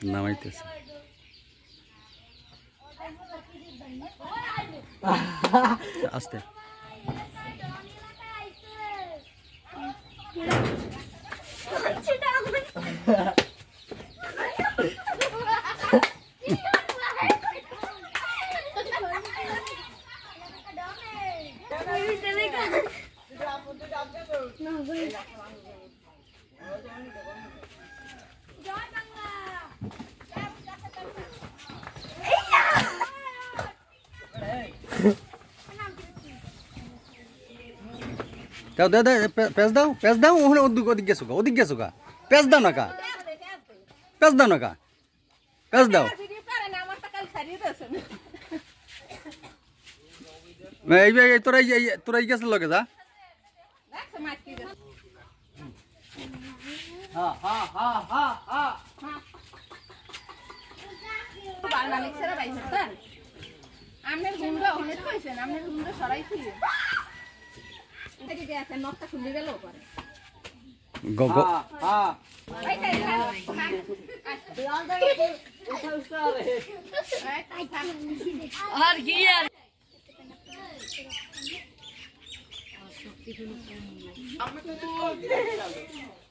নামাইতেছে আস্তে দাও দাও দাও পেঁচ দাও ওখানে ওদিক গেছো গা পেঁচ দাও না কা পেঁচ দাও না কা পেঁচ দাও এই তোরাই গেছে লগে যা আমনের গুন্ডা অনেক কইছেন আমনের গুন্ডা সরাইছি এটা কি আছে নকটা খুলে গেল পরে গো গো আর কি আর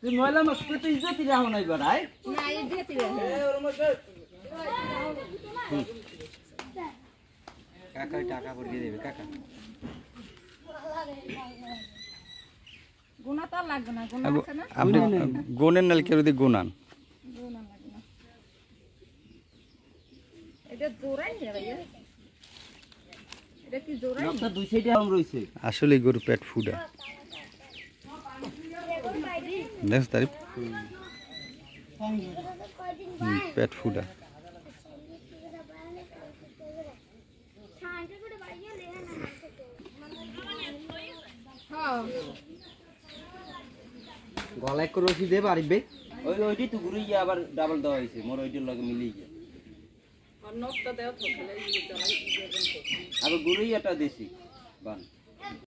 তুই ময়লা মাছ তো ইজ্জত রাখো নাই বাড়াই না এই দিতে কাকা টাকা পড়িয়ে দেবে কাকা গুনা তো লাগবে না গুনা আছে না আপনি গোনেন নাল কেউ যদি গোনান গুনা লাগবে না এটা জোরাই নে ভাইয়া এটা কি জোরাই নকটা দুই সাইডে আম রইছে আসলে গরু পেট ফুডা দেখ তারিফ পেট ফুডা গলায় করে রশি দে পারিবে ওইটি তো ঘুরে গিয়ে আবার ডাবল দেওয়া হয়েছে মোর ওইটির লগে মিলিয়ে গিয়ে আবার ঘুরেই একটা দেশি বান